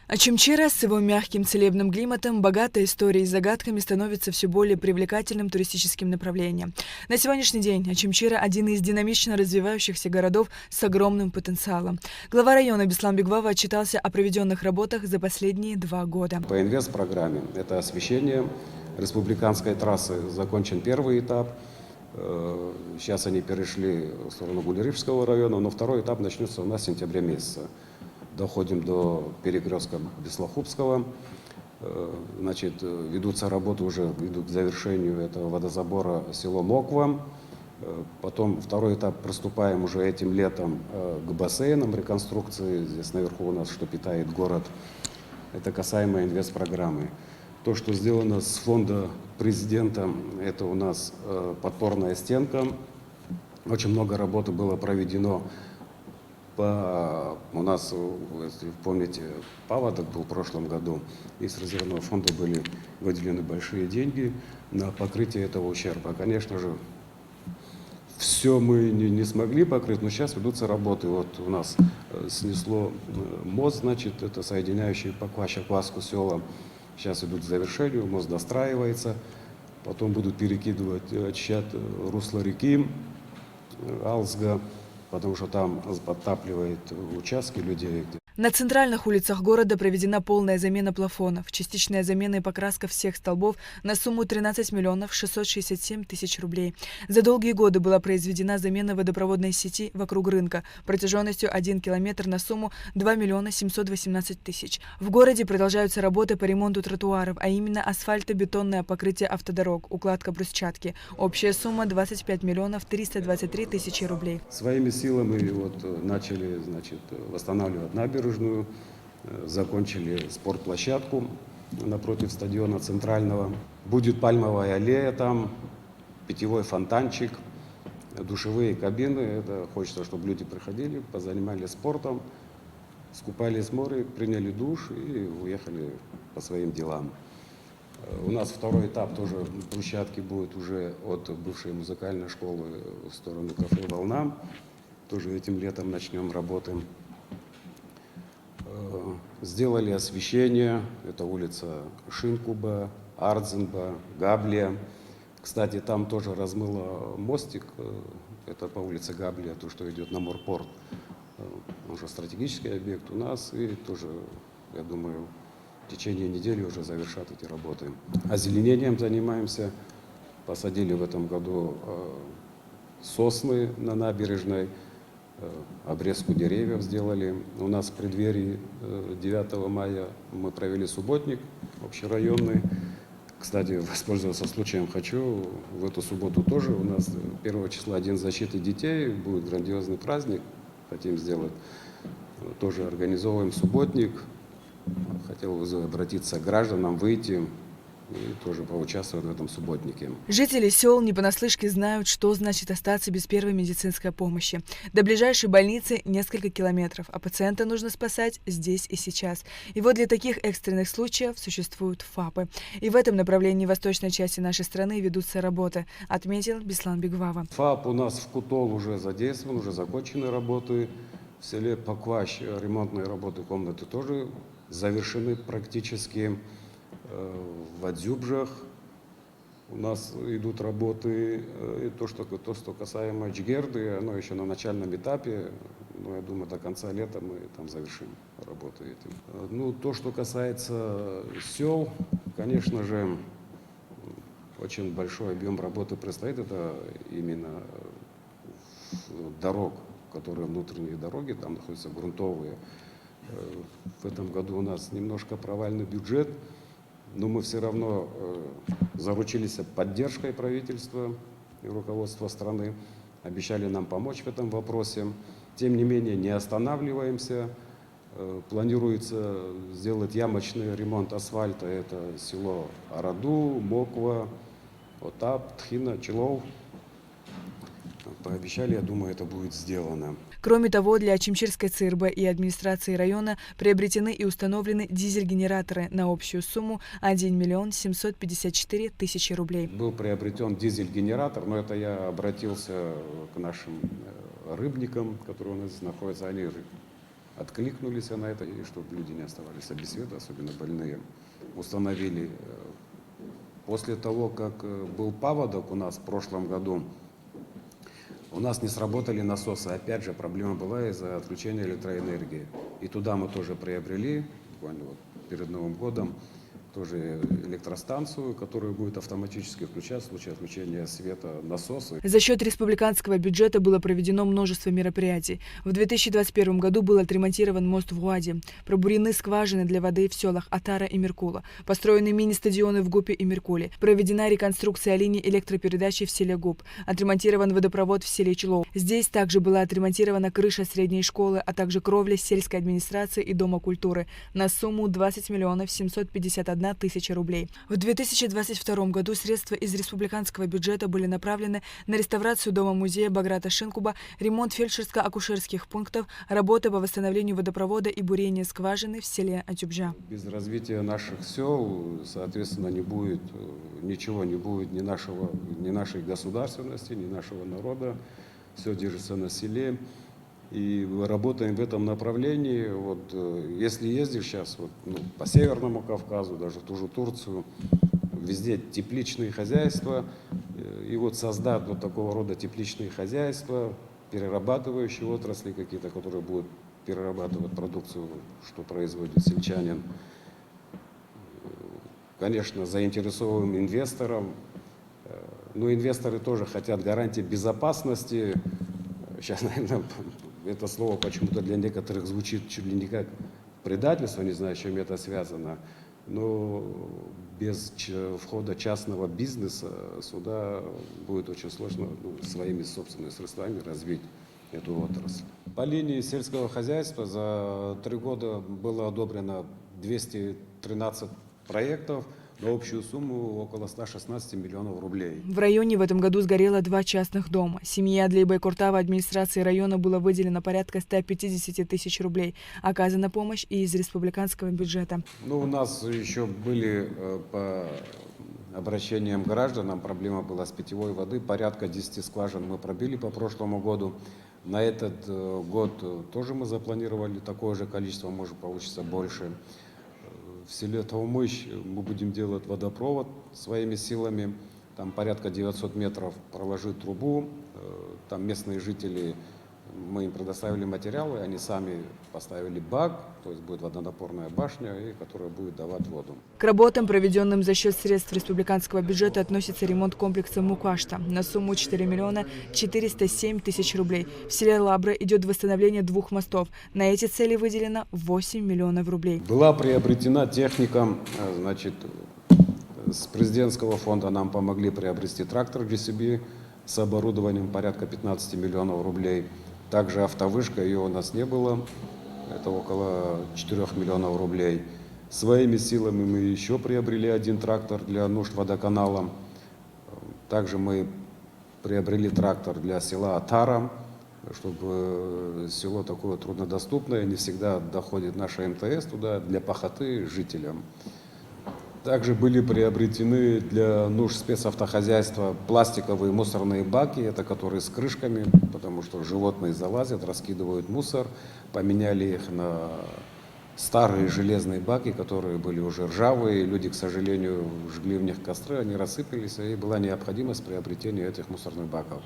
Очимчира с его мягким целебным климатом, богатой историей и загадками становится все более привлекательным туристическим направлением. На сегодняшний день Очимчира – один из динамично развивающихся городов с огромным потенциалом. Глава района Беслан Бигвава отчитался о проведенных работах за последние 2 года. По инвестпрограмме это освещение республиканской трассы. Закончен первый этап. Сейчас они перешли в сторону Гулеришского района, но второй этап начнется у нас в сентябре месяце. Доходим до перекрестка Беслохубского. Значит, ведутся работы, уже идут к завершению этого водозабора село Моква. Потом второй этап приступаем уже этим летом к бассейнам реконструкции. Здесь наверху у нас, что питает город. Это касаемо инвестпрограммы. То, что сделано с фонда президента, это у нас подпорная стенка. Очень много работы было проведено. У нас, если помните, паводок был в прошлом году, и с резервного фонда были выделены большие деньги на покрытие этого ущерба. Конечно же, все мы не смогли покрыть, но сейчас ведутся работы. Вот у нас снесло мост, значит, это соединяющий Пакващ-Акваску села. Сейчас идут к завершению, мост достраивается. Потом будут перекидывать, очищать русло реки Алсга, потому что там подтапливает участки людей. На центральных улицах города проведена полная замена плафонов, частичная замена и покраска всех столбов на сумму 13 миллионов 667 тысяч рублей. За долгие годы была произведена замена водопроводной сети вокруг рынка протяженностью 1 километр на сумму 2 миллиона 718 тысяч. В городе продолжаются работы по ремонту тротуаров, а именно асфальтобетонное покрытие автодорог, укладка брусчатки. Общая сумма 25 миллионов 323 тысячи рублей. Своими силами начали, значит, восстанавливать набережную. Закончили спортплощадку напротив стадиона Центрального. Будет пальмовая аллея там, питьевой фонтанчик, душевые кабины. Это хочется, чтобы люди приходили, позанимались спортом, скупались в море, приняли душ и уехали по своим делам. У нас второй этап тоже брусчатки будет уже от бывшей музыкальной школы в сторону кафе «Волна». Тоже этим летом начнем работы. Сделали освещение, это улица Шинкуба, Ардзенба, Габлия. Кстати, там тоже размыло мостик, это по улице Габлия, то, что идет на морпорт. Уже стратегический объект у нас, и тоже, я думаю, в течение недели уже завершат эти работы. Озеленением занимаемся, посадили в этом году сосны на набережной. Обрезку деревьев сделали. У нас в преддверии 9 мая мы провели субботник общерайонный. Кстати, воспользоваться случаем хочу. В эту субботу тоже у нас 1 числа День защиты детей. Будет грандиозный праздник. Хотим сделать. Тоже организовываем субботник. Хотел обратиться к гражданам, выйти и тоже поучаствовать в этом субботнике. Жители сел не понаслышке знают, что значит остаться без первой медицинской помощи. До ближайшей больницы несколько километров, а пациента нужно спасать здесь и сейчас. И вот для таких экстренных случаев существуют ФАПы. И в этом направлении восточной части нашей страны ведутся работы, отметил Беслан Бигвава. ФАП у нас в Кутол уже задействован, уже закончены работы. В селе Пакващ ремонтные работы, комнаты тоже завершены практически. В Адзюбжах у нас идут работы. И то, что касаемо Чгерды, оно еще на начальном этапе. Но я думаю, до конца лета мы там завершим работы этим. Ну, то, что касается сел, конечно же, очень большой объем работы предстоит. Это именно дорог, которые внутренние дороги, там находятся грунтовые. В этом году у нас немножко провальный бюджет. Но мы все равно заручились поддержкой правительства и руководства страны, обещали нам помочь в этом вопросе. Тем не менее, не останавливаемся. Планируется сделать ямочный ремонт асфальта. Это село Араду, Моква, Отап, Тхина, Челов. Пообещали, я думаю, это будет сделано. Кроме того, для Очимчирской ЦРБ и администрации района приобретены и установлены дизель-генераторы на общую сумму 1 миллион 754 тысячи рублей. Был приобретен дизель-генератор, но это я обратился к нашим рыбникам, которые у нас находятся. Они откликнулись на это, и чтобы люди не оставались без света, особенно больные. Установили. После того, как был паводок у нас в прошлом году, у нас не сработали насосы. Опять же, проблема была из-за отключения электроэнергии. И туда мы тоже приобрели, буквально вот перед Новым годом, тоже электростанцию, которая будет автоматически включать в случае отключения света насосы. За счет республиканского бюджета было проведено множество мероприятий. В 2021 году был отремонтирован мост в Гуаде, пробурены скважины для воды в селах Атара и Меркула, построены мини-стадионы в Гупе и Меркуле, проведена реконструкция линий электропередачи в селе Гуп, отремонтирован водопровод в селе Челоу. Здесь также была отремонтирована крыша средней школы, а также кровля сельской администрации и Дома культуры на сумму 20 миллионов 751 тысяча рублей. В 2022 году средства из республиканского бюджета были направлены на реставрацию дома-музея Баграта Шинкуба, ремонт фельдшерско-акушерских пунктов, работы по восстановлению водопровода и бурение скважины в селе Атюбжа. Без развития наших сел, соответственно, ничего не будет ни нашей государственности, ни нашего народа. Все держится на селе. И работаем в этом направлении. Вот, если ездишь сейчас по Северному Кавказу, даже в ту же Турцию, везде тепличные хозяйства. И вот создать вот такого рода тепличные хозяйства, перерабатывающие отрасли какие-то, которые будут перерабатывать продукцию, что производит сельчанин. Конечно, заинтересовываем инвесторам. Но инвесторы тоже хотят гарантии безопасности. Сейчас, наверное, это слово почему-то для некоторых звучит чуть ли не как предательство, не знаю, с чем это связано. Но без входа частного бизнеса сюда будет очень сложно своими собственными средствами развить эту отрасль. По линии сельского хозяйства за 3 года было одобрено 213 проектов на общую сумму около 116 миллионов рублей. В районе в этом году сгорело 2 частных дома. Семье Адлей Куртава администрации района было выделено порядка 150 тысяч рублей. Оказана помощь и из республиканского бюджета. У нас еще были по обращениям гражданам, проблема была с питьевой воды. Порядка 10 скважин мы пробили по прошлому году. На этот год тоже мы запланировали такое же количество, может получится больше. В селе Таумыщ мы будем делать водопровод своими силами. Там порядка 900 метров проложить трубу. Там местные жители, мы им предоставили материалы, они сами поставили бак, то есть будет водонапорная башня, которая будет давать воду. К работам, проведенным за счет средств республиканского бюджета, относится ремонт комплекса Мукашта на сумму 4 миллиона 407 тысяч рублей. В селе Лабра идет восстановление 2 мостов. На эти цели выделено 8 миллионов рублей. Была приобретена техника, с президентского фонда нам помогли приобрести трактор GCB с оборудованием порядка 15 миллионов рублей. Также автовышка, ее у нас не было, это около 4 миллионов рублей. Своими силами мы еще приобрели 1 трактор для нужд водоканала. Также мы приобрели трактор для села Атара, чтобы село такое труднодоступное, не всегда доходит наша МТС туда для пахоты жителям. Также были приобретены для нужд спецавтохозяйства пластиковые мусорные баки, это которые с крышками, потому что животные залазят, раскидывают мусор. Поменяли их на старые железные баки, которые были уже ржавые. Люди, к сожалению, жгли в них костры, они рассыпались, и была необходимость приобретения этих мусорных баков.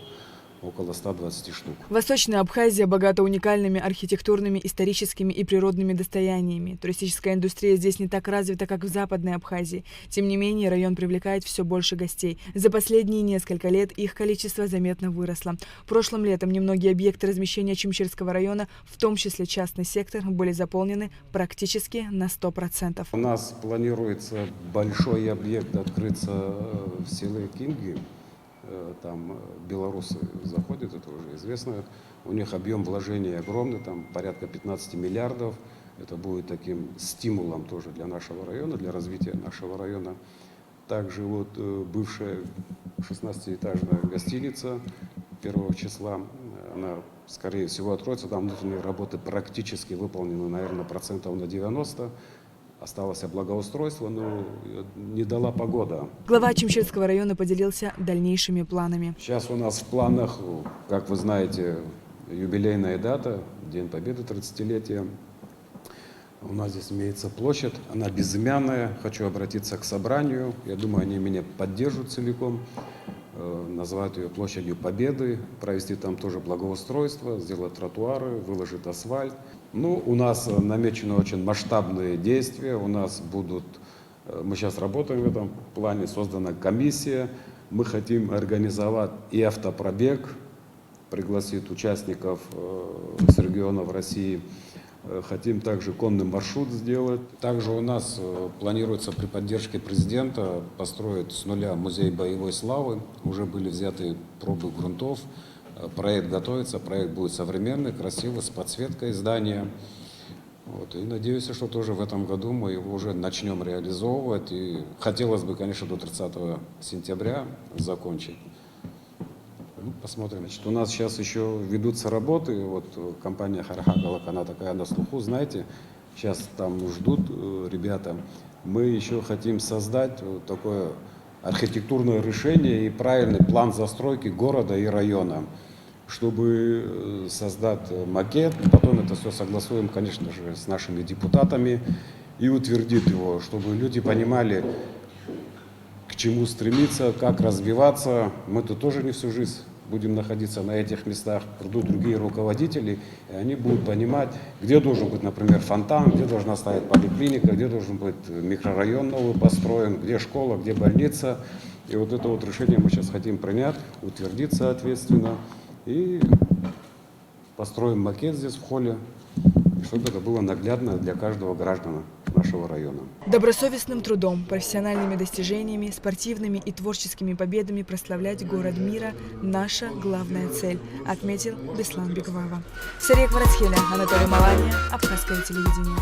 Около 120 штук. Восточная Абхазия богата уникальными архитектурными, историческими и природными достояниями. Туристическая индустрия здесь не так развита, как в Западной Абхазии. Тем не менее, район привлекает все больше гостей. За последние несколько лет их количество заметно выросло. Прошлым летом немногие объекты размещения Чимчирского района, в том числе частный сектор, были заполнены практически на 100%. У нас планируется большой объект открыться в селе Кинги. Там белорусы заходят, это уже известно. У них объем вложений огромный, там порядка 15 миллиардов. Это будет таким стимулом тоже для нашего района, для развития нашего района. Также бывшая 16-этажная гостиница 1 числа, она, скорее всего, откроется. Там внутренние работы практически выполнены, наверное, процентов на 90%. Осталось благоустройство, но не дала погода. Глава Чимчирского района поделился дальнейшими планами. Сейчас у нас в планах, как вы знаете, юбилейная дата, День Победы, 30-летие. У нас здесь имеется площадь, она безымянная. Хочу обратиться к собранию. Я думаю, они меня поддержат целиком. Назвать ее площадью Победы, провести там тоже благоустройство, сделать тротуары, выложить асфальт. Ну, у нас намечены очень масштабные действия. У нас будут, мы сейчас работаем в этом плане, создана комиссия. Мы хотим организовать и автопробег, пригласить участников с регионов России. Хотим также конный маршрут сделать. Также у нас планируется при поддержке президента построить с нуля музей боевой славы. Уже были взяты пробы грунтов. Проект готовится, проект будет современный, красивый, с подсветкой здания. Вот. И надеюсь, что тоже в этом году мы его уже начнем реализовывать. И хотелось бы, конечно, до 30 сентября закончить. Ну, посмотрим. Значит, у нас сейчас еще ведутся работы. Вот компания Хархагалак, она такая на слуху, знаете. Сейчас там ждут ребята. Мы еще хотим создать вот такое архитектурное решение и правильный план застройки города и района, чтобы создать макет. Потом это все согласуем, конечно же, с нашими депутатами и утвердить его, чтобы люди понимали, к чему стремиться, как развиваться. Мы тут тоже не всю жизнь будем находиться на этих местах, придут другие руководители, и они будут понимать, где должен быть, например, фонтан, где должна стоять поликлиника, где должен быть микрорайон новый построен, где школа, где больница. И вот это вот решение мы сейчас хотим принять, утвердить соответственно, и построим макет здесь в холле, чтобы это было наглядно для каждого гражданина нашего района. Добросовестным трудом, профессиональными достижениями, спортивными и творческими победами прославлять город мира – наша главная цель, отметил Беслан Беквава. Сария Кварацхеля, Анатолий Малания, Абхазское телевидение.